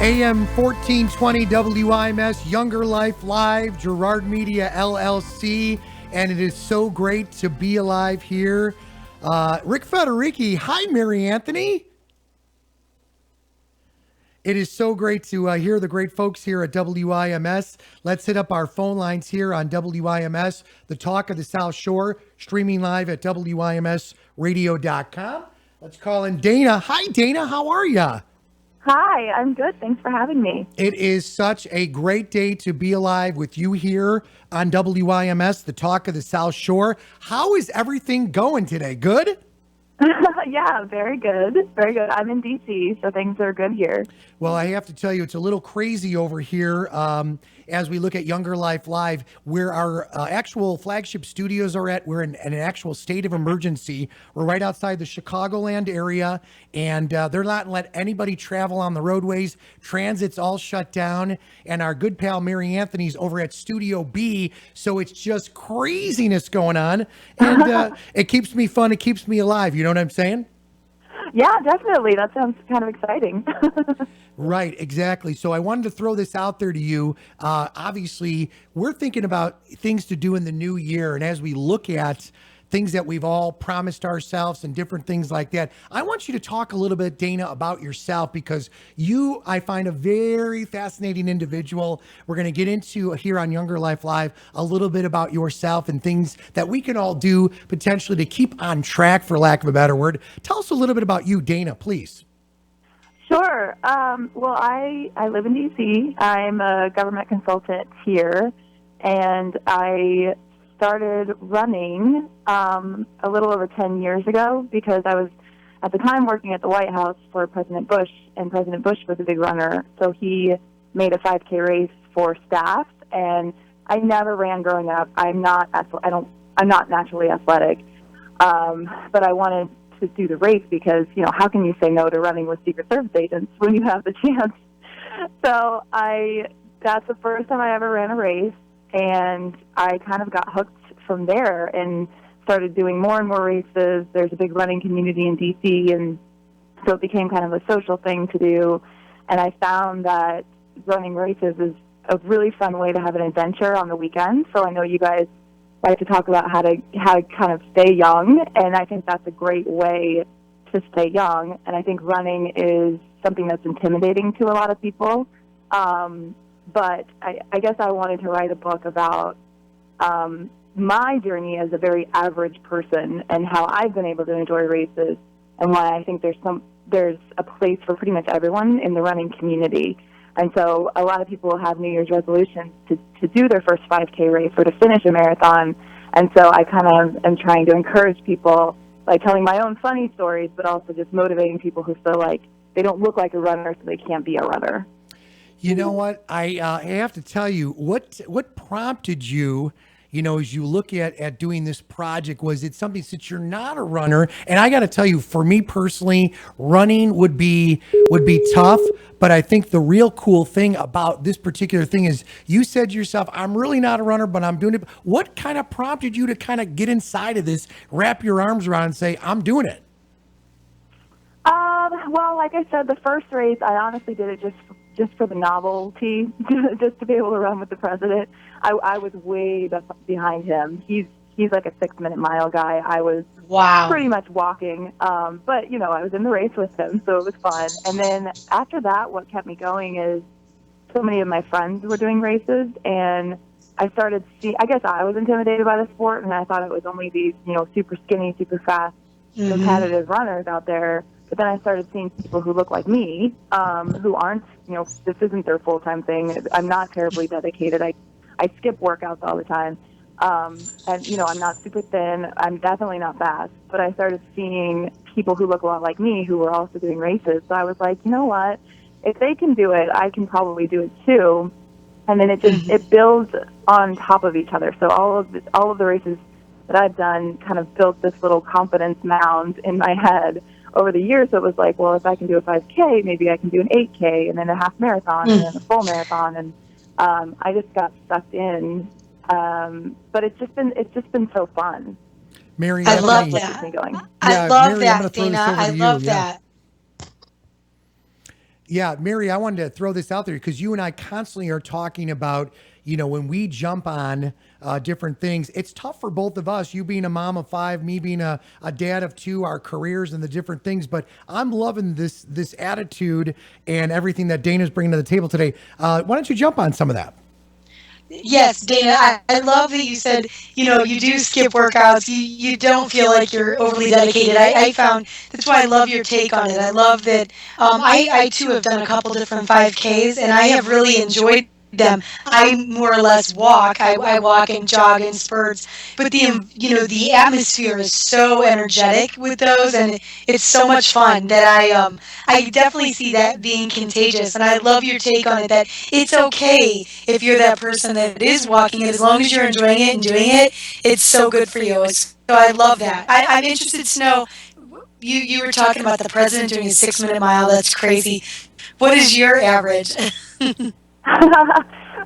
AM 1420 WIMS, Younger Life Live, Gerard Media LLC, and it is so great to be alive here. Rick Federici, hi, Mary Anthony. It is so great to hear the great folks here at WIMS. Let's hit up our phone lines here on WIMS, the talk of the South Shore, streaming live at WIMSradio.com. Let's call in Dana. Hi, Dana. How are you? Hi, I'm good. Thanks for having me. It is such a great day to be alive with you here on WIMS, the talk of the South Shore. How is everything going today? Good? Yeah, very good. Very good. I'm in DC, so things are good here. Well, I have to tell you, it's a little crazy over here as we look at Younger Life Live, where our actual flagship studios are at. We're in an actual state of emergency. We're right outside the Chicagoland area, and they're not letting anybody travel on the roadways. Transit's all shut down, and our good pal Mary Anthony's over at Studio B, so it's just craziness going on, and it keeps me fun. It keeps me alive. You know what I'm saying? Yeah, definitely. That sounds kind of exciting. Right, exactly. So I wanted to throw this out there to you. Obviously, we're thinking about things to do in the new year. And as we look at things that we've all promised ourselves and different things like that, I want you to talk a little bit, Dana, about yourself, because you, I find, a very fascinating individual. We're going to get into here on Younger Life Live a little bit about yourself and things that we can all do potentially to keep on track, for lack of a better word. Tell us a little bit about you, Dana, please. Sure. Well, I live in DC. I'm a government consultant here, and I started running a little over 10 years ago because I was at the time working at the White House for President Bush, and President Bush was a big runner, so he made a 5K race for staff. And I never ran growing up. I'm not naturally athletic, but I wanted to do the race because, you know, how can you say no to running with Secret Service agents when you have the chance? So that's the first time I ever ran a race, and I kind of got hooked from there and started doing more and more races. There's a big running community in DC, and so it became kind of a social thing to do. And I found that running races is a really fun way to have an adventure on the weekend. So I know you guys like to talk about how to kind of stay young, and I think that's a great way to stay young. And I think running is something that's intimidating to a lot of people. But I guess I wanted to write a book about my journey as a very average person and how I've been able to enjoy races, and why I think there's a place for pretty much everyone in the running community. And so a lot of people have New Year's resolutions to do their first 5K race or to finish a marathon. And so I kind of am trying to encourage people by telling my own funny stories, but also just motivating people who feel like they don't look like a runner, so they can't be a runner. You know what? I have to tell you, what prompted you, you know, as you look at doing this project? Was it something, since you're not a runner? And I got to tell you, for me personally, running would be tough. But I think the real cool thing about this particular thing is you said to yourself, I'm really not a runner, but I'm doing it. What kind of prompted you to kind of get inside of this, wrap your arms around and say, I'm doing it? Well, like I said, the first race, I honestly did it just for the novelty, just to be able to run with the president. I was way behind him. He's like a 6-minute mile guy. I was pretty much walking, but you know, I was in the race with him, so it was fun. And then after that, what kept me going is so many of my friends were doing races, and I started I guess I was intimidated by the sport, and I thought it was only these, you know, super skinny, super fast, competitive runners out there. But then I started seeing people who look like me, who aren't, you know, this isn't their full-time thing. I'm not terribly dedicated. I skip workouts all the time. And, you know, I'm not super thin. I'm definitely not fast. But I started seeing people who look a lot like me who were also doing races. So I was like, you know what? If they can do it, I can probably do it too. And then it builds on top of each other. So all of the races that I've done kind of built this little confidence mound in my head over the years. So it was like, well, if I can do a 5K, maybe I can do an 8K, and then a half marathon, and then a full marathon. And I just got sucked in. But it's just been so fun. Mary, I love that. I love that, Dana. I love that. Yeah, Mary, I wanted to throw this out there because you and I constantly are talking about, when we jump on different things, it's tough for both of us. You being a mom of five, me being a dad of two, our careers and the different things. But I'm loving this attitude and everything that Dana's bringing to the table today. Why don't you jump on some of that? Yes, Dana, I love that you said, you do skip workouts. You don't feel like you're overly dedicated. I found that's why I love your take on it. I love that I too have done a couple different 5Ks and I have really enjoyed them. I more or less walk. I walk and jog in spurts, but the atmosphere is so energetic with those, and it's so much fun that I definitely see that being contagious. And I love your take on it that it's okay if you're that person that is walking it, as long as you're enjoying it and doing it, it's so good for you. So I love that. I'm interested to know. You were talking about the president doing a 6 minute mile. That's crazy. What is your average?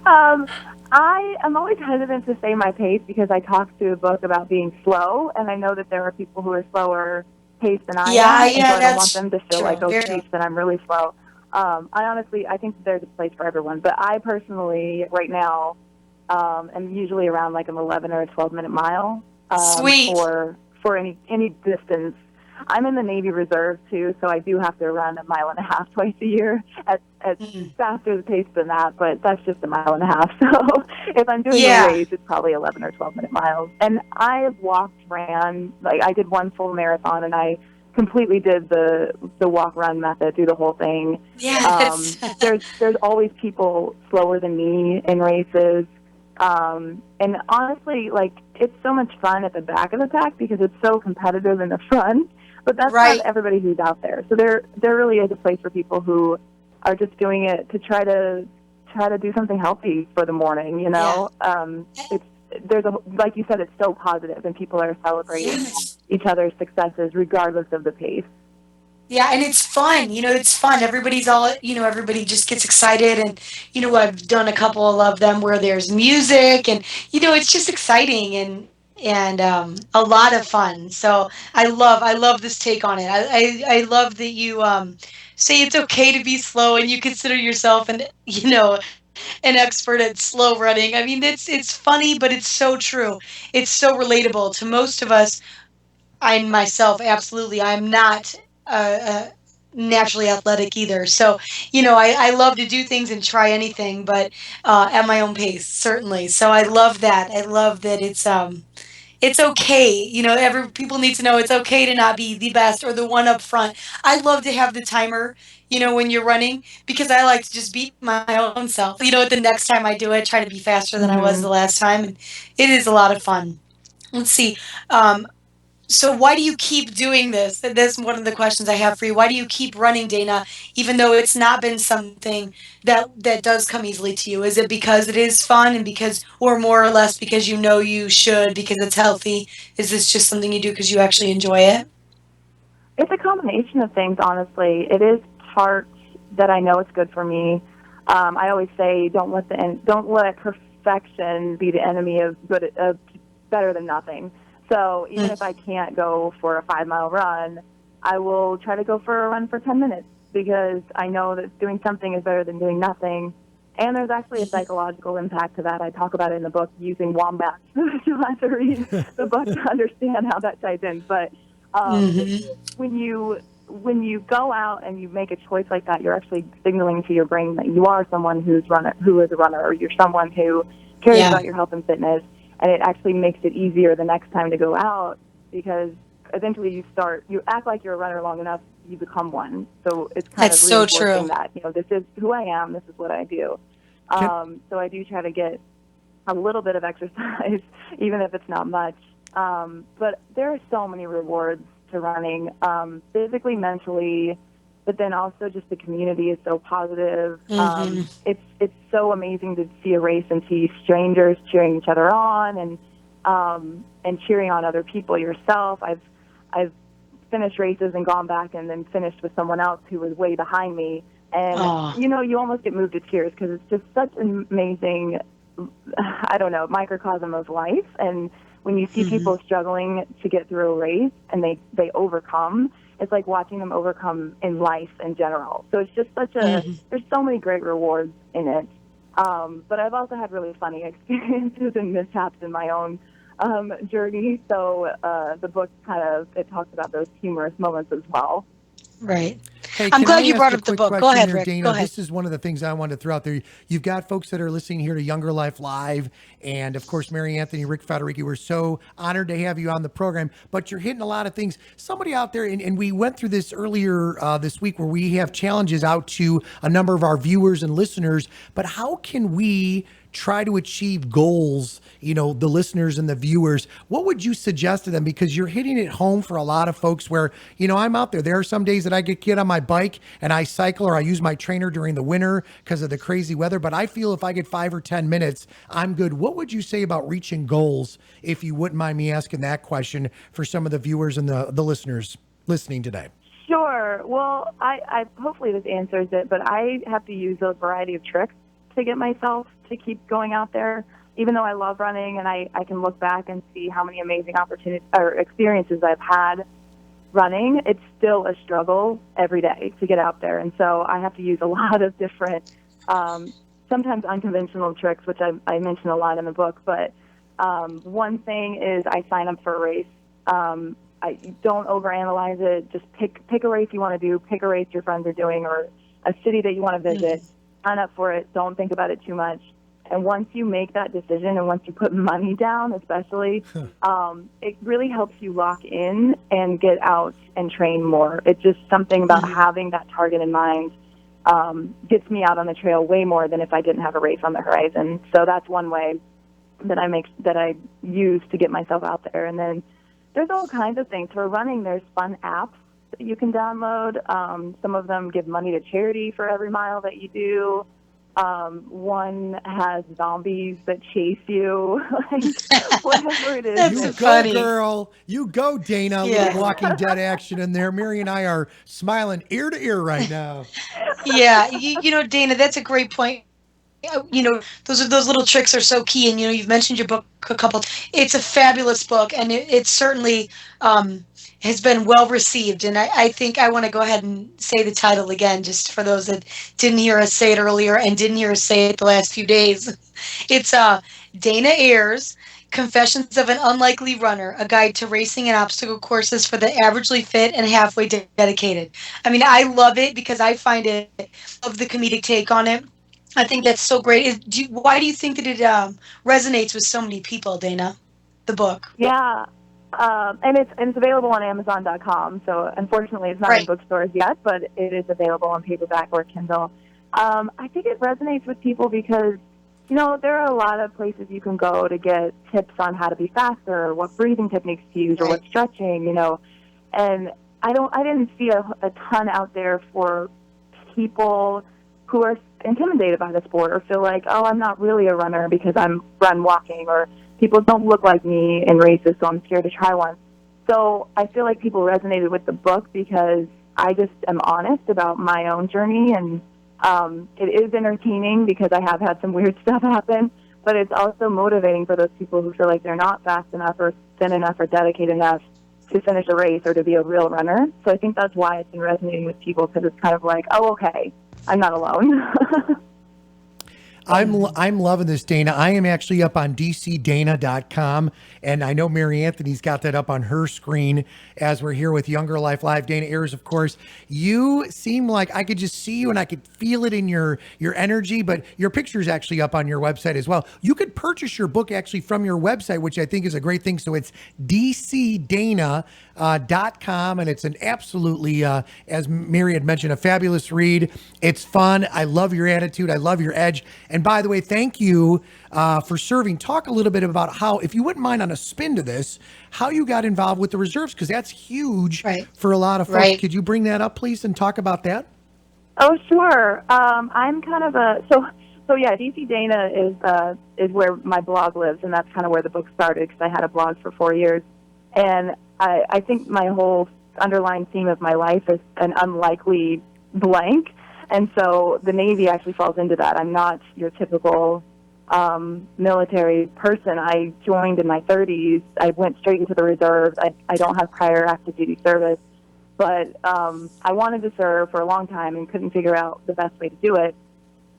um, I am always hesitant to say my pace because I talked to a book about being slow, and I know that there are people who are slower paced than I Yeah, am, and so yeah, I don't want that's them to feel true. like, oh, Very geez, true. that I'm really slow. I think there's a place for everyone, but I personally, right now, am usually around like an 11 or a 12-minute mile Sweet. for any distance. I'm in the Navy Reserve too, so I do have to run a mile and a half twice a year at Mhm. faster pace than that, but that's just a mile and a half. So if I'm doing a Yeah. race, it's probably 11 or 12-minute miles. And I have ran, like I did one full marathon, and I completely did the walk run method through the whole thing. Yeah, that's There's always people slower than me in races. And honestly, like it's so much fun at the back of the pack because it's so competitive in the front. But that's not right. everybody who's out there. So there really is a place for people who are just doing it to try to do something healthy for the morning. Yeah. It's there's a like you said, it's so positive, and people are celebrating Yes. each other's successes regardless of the pace. Yeah, and it's fun. It's fun. Everybody just gets excited. And, I've done a couple of them where there's music and, it's just exciting and a lot of fun. So I love this take on it. I love that you say it's okay to be slow and you consider yourself an expert at slow running. I mean, it's funny, but it's so true. It's so relatable to most of us. I myself, absolutely, I'm not naturally athletic either. So, I love to do things and try anything, but at my own pace, certainly. So I love that. I love that it's okay. Every people need to know it's okay to not be the best or the one up front. I love to have the timer, when you're running, because I like to just beat my own self. The next time I do it, try to be faster than I was Hmm. the last time, and it is a lot of fun. Let's see. Um, so why do you keep doing this? That's one of the questions I have for you. Why do you keep running, Dana, even though it's not been something that does come easily to you? Is it because it is fun and because, or more or less because you know you should because it's healthy? Is this just something you do because you actually enjoy it? It's a combination of things, honestly. It is part that I know it's good for me. I always say, don't let perfection be the enemy of better than nothing. So even Mm. if I can't go for a 5 mile run, I will try to go for a run for 10 minutes because I know that doing something is better than doing nothing. And there's actually a psychological impact to that. I talk about it in the book using wombats. You'll have to read the book to understand how that ties in. But um, Mhm. when you go out and you make a choice like that, you're actually signaling to your brain that you are someone who is a runner, or you're someone who cares Yeah. about your health and fitness, and it actually makes it easier the next time to go out because eventually you act like you're a runner long enough, you become one. So it's kind That's of so true. reinforcing that this is who I am, this is what I do. Can, So I do try to get a little bit of exercise, even if it's not much. But there are so many rewards to running, physically, mentally, but then also just the community is so positive. Mhm. It's so amazing to see a race and see strangers cheering each other on and cheering on other people yourself. I've finished races and gone back and then finished with someone else who was way behind me. And, Oh. you almost get moved to tears because it's just such an amazing, I don't know, microcosm of life. And when you see Mhm. people struggling to get through a race and they overcome, it's like watching them overcome in life in general. So it's just such a, there's so many great rewards in it. But I've also had really funny experiences and mishaps in my own journey. So the book it talks about those humorous moments as well. Right. Hey, I'm can I glad you ask brought a up the quick book. Go question ahead, there, Rick. Dana? Go ahead. This is one of the things I wanted to throw out there. You've got folks that are listening here to Younger Life Live, and of course, Mary Anthony, Rick Federighi. We're so honored to have you on the program, but you're hitting a lot of things. Somebody out there, and we went through this earlier this week where we have challenges out to a number of our viewers and listeners, but how can we try to achieve goals, the listeners and the viewers? What would you suggest to them? Because you're hitting it home for a lot of folks where, I'm out there. There are some days that I get on my bike and I cycle or I use my trainer during the winter because of the crazy weather. But I feel if I get 5 or 10 minutes, I'm good. What would you say about reaching goals, if you wouldn't mind me asking that question for some of the viewers and the listeners listening today? Sure. Well, I hopefully this answers it, but I have to use a variety of tricks to get myself to keep going out there. Even though I love running and I can look back and see how many amazing opportunities or experiences I've had running, it's still a struggle every day to get out there. And so I have to use a lot of different, sometimes unconventional tricks, which I mention a lot in the book. But one thing is I sign up for a race. I don't overanalyze it. Just pick a race you want to do, pick a race your friends are doing, or a city that you want to visit. Sign up for it. Don't think about it too much. And once you make that decision and once you put money down, especially, it really helps you lock in and get out and train more. It's just something about having that target in mind gets me out on the trail way more than if I didn't have a race on the horizon. So that's one way that I use to get myself out there. And then there's all kinds of things. For running, there's fun apps that you can download. Some of them give money to charity for every mile that you do. One has zombies that chase you, like whatever it is. That's You funny. go, girl. You go, Dana. A Yeah. little Walking Dead action in there. Mary and I are smiling ear to ear right now. Yeah, Dana, that's a great point. Those little tricks are so key. And you've mentioned your book a couple. It's a fabulous book, and it certainly has been well received. And I think I want to go ahead and say the title again, just for those that didn't hear us say it earlier and didn't hear us say it the last few days. It's Dana Ayers, Confessions of an Unlikely Runner: A Guide to Racing and Obstacle Courses for the Averagely Fit and Halfway Dedicated. I mean, I love it because I find it of the comedic take on it. I think that's so great. Why do you think that it resonates with so many people, Dana? The book. Yeah. And it's available on Amazon.com. So unfortunately, it's not in Right. bookstores yet, but it is available on paperback or Kindle. I think it resonates with people because, there are a lot of places you can go to get tips on how to be faster, or what breathing techniques to use, or what stretching, And I didn't see a ton out there for people who are intimidated by the sport or feel like, oh, I'm not really a runner because I'm walking, or people don't look like me in races, so I'm scared to try one. So I feel like people resonated with the book because I just am honest about my own journey, and it is entertaining because I have had some weird stuff happen, but it's also motivating for those people who feel like they're not fast enough or thin enough or dedicated enough to finish a race or to be a real runner. So I think that's why it's been resonating with people, because it's kind of like, oh, okay, I'm not alone. I'm loving this, Dana. I am actually up on dcdana.com, and I know Mary Anthony's got that up on her screen as we're here with Younger Life Live. Dana Ayers, of course. You seem like I could just see you and I could feel it in your energy, but your picture's actually up on your website as well. You could purchase your book actually from your website, which I think is a great thing. So it's dcdana.com, and it's an absolutely, as Mary had mentioned, a fabulous read. It's fun. I love your attitude. I love your edge. And by the way, thank you for serving. Talk a little bit about how, if you wouldn't mind on a spin to this, how you got involved with the reserves, because that's huge for a lot of folks. Right. Could you bring that up, please, and talk about that? Oh, sure. I'm kind of so yeah. DC Dana is where my blog lives, and that's kind of where the book started because I had a blog for 4 years, and I think my whole underlying theme of my life is an unlikely blank. And so the Navy actually falls into that. I'm not your typical military person. I joined in my 30s. I went straight into the reserves. I don't have prior active duty service. but I wanted to serve for a long time and couldn't figure out the best way to do it.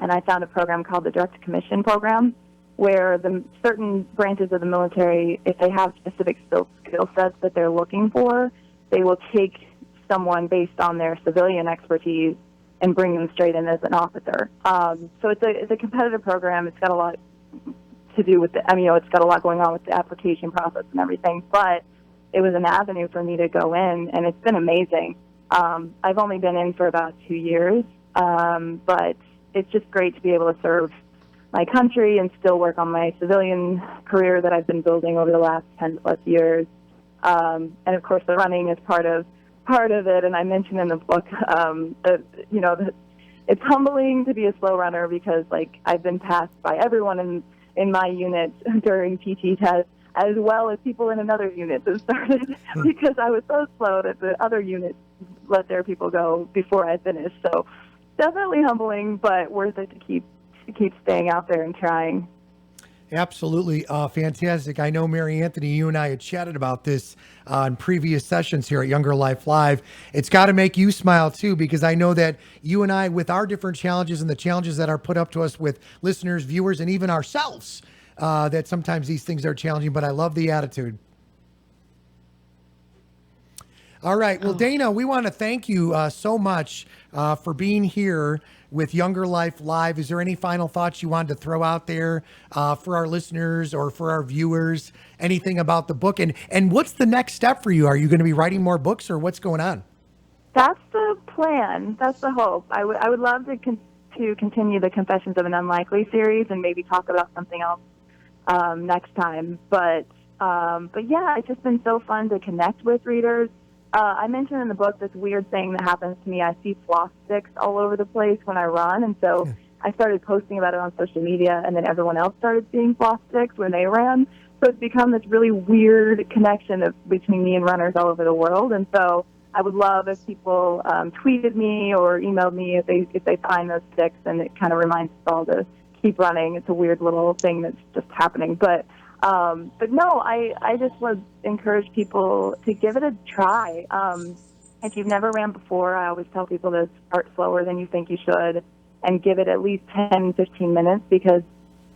And I found a program called the Direct Commission Program, where the certain branches of the military, if they have specific skill sets that they're looking for, they will take someone based on their civilian expertise and bring them straight in as an officer. So it's a competitive program. It's got a lot to do with it's got a lot going on with the application process and everything, but it was an avenue for me to go in, and it's been amazing. I've only been in for about 2 years, but it's just great to be able to serve my country and still work on my civilian career that I've been building over the last 10 plus years. And of course, the running is part of it. And I mentioned in the book, that it's humbling to be a slow runner because, like, I've been passed by everyone in my unit during PT tests, as well as people in another unit that started because I was so slow that the other units let their people go before I finished. So definitely humbling, but worth it to keep staying out there and trying. Absolutely. Fantastic. I know, Mary Anthony, you and I had chatted about this in previous sessions here at Younger Life Live. It's got to make you smile too, because I know that you and I, with our different challenges and the challenges that are put up to us with listeners, viewers, and even ourselves, that sometimes these things are challenging, but I love the attitude. All right. Well, Dana, we want to thank you so much for being here with Younger Life Live. Is there any final thoughts you wanted to throw out there for our listeners or for our viewers? Anything about the book? And what's the next step for you? Are you going to be writing more books, or what's going on? That's the plan. That's the hope. I would love to continue the Confessions of an Unlikely series and maybe talk about something else next time. But yeah, it's just been so fun to connect with readers. I mentioned in the book this weird thing that happens to me. I see floss sticks all over the place when I run, and so I started posting about it on social media, and then everyone else started seeing floss sticks when they ran. So it's become this really weird connection between me and runners all over the world. And so I would love if people tweeted me or emailed me if they find those sticks, and it kind of reminds us all to keep running. It's a weird little thing that's just happening, but no, I just would encourage people to give it a try. If you've never ran before, I always tell people to start slower than you think you should and give it at least 10, 15 minutes, because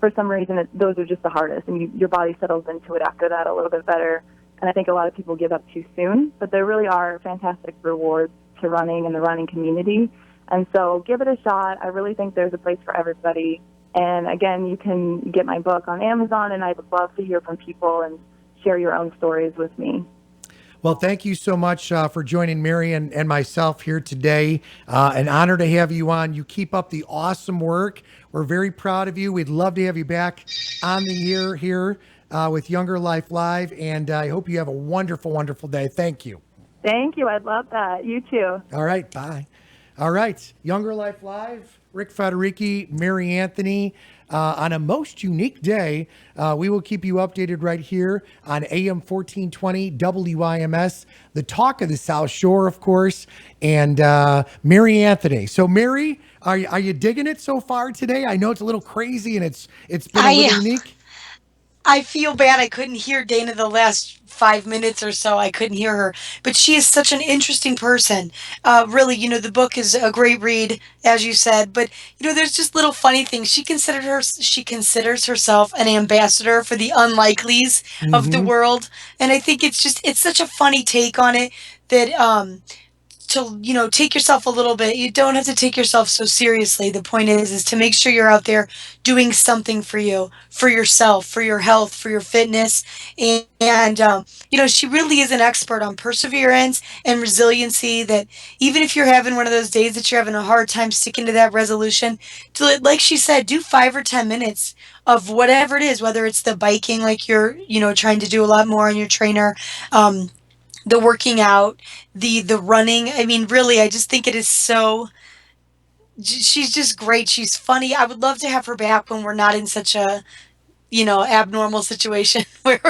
for some reason those are just the hardest, and your body settles into it after that a little bit better. And I think a lot of people give up too soon, but there really are fantastic rewards to running in the running community. And so give it a shot. I really think there's a place for everybody. And again, you can get my book on Amazon, and I would love to hear from people and share your own stories with me. Well, thank you so much for joining Mary and myself here today. An honor to have you on. You keep up the awesome work. We're very proud of you. We'd love to have you back on the year here with Younger Life Live. And I hope you have a wonderful, wonderful day. Thank you. Thank you. I'd love that. You too. All right. Bye. All right. Younger Life Live, Rick Federici, Mary Anthony. On a most unique day, we will keep you updated right here on AM 1420 WIMS, the talk of the South Shore, of course, and Mary Anthony. So, Mary, are you digging it so far today? I know it's a little crazy, and it's been a little unique. I feel bad I couldn't hear Dana the last 5 minutes or so. I couldn't hear her, but she is such an interesting person. Really, the book is a great read, as you said. But there's just little funny things. She considers herself an ambassador for the unlikelies of the world, and I think it's such a funny take on it that to take yourself a little bit. You don't have to take yourself so seriously. The point is to make sure you're out there doing something for you, for yourself, for your health, for your fitness. And she really is an expert on perseverance and resiliency, that even if you're having one of those days that you're having a hard time sticking to that resolution, to, like she said, do 5 or 10 minutes of whatever it is, whether it's the biking, like you're trying to do a lot more on your trainer, the working out, the running. I mean, really, I just think it is so. She's just great. She's funny. I would love to have her back when we're not in such a abnormal situation where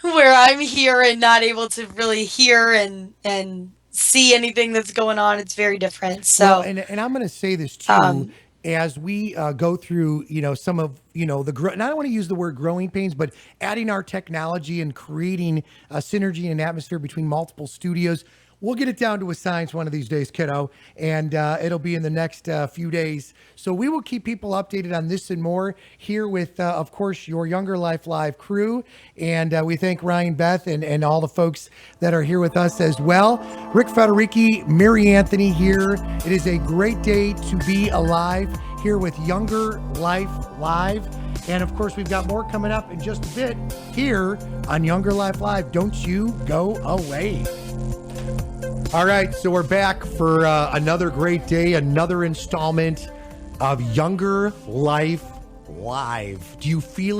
I'm here and not able to really hear and see anything that's going on. It's very different. Well, So, and I'm going to say this too, um, as we go through, some of, and I don't want to use the word growing pains, but adding our technology and creating a synergy and atmosphere between multiple studios. We'll get it down to a science one of these days, kiddo, and it'll be in the next few days. So we will keep people updated on this and more here with, of course, your Younger Life Live crew. And we thank Ryan, Beth, and all the folks that are here with us as well. Rick Federici, Mary Anthony here. It is a great day to be alive here with Younger Life Live. And of course, we've got more coming up in just a bit here on Younger Life Live. Don't you go away. All right, so we're back for another great day, another installment of Younger Life Live. Do you feel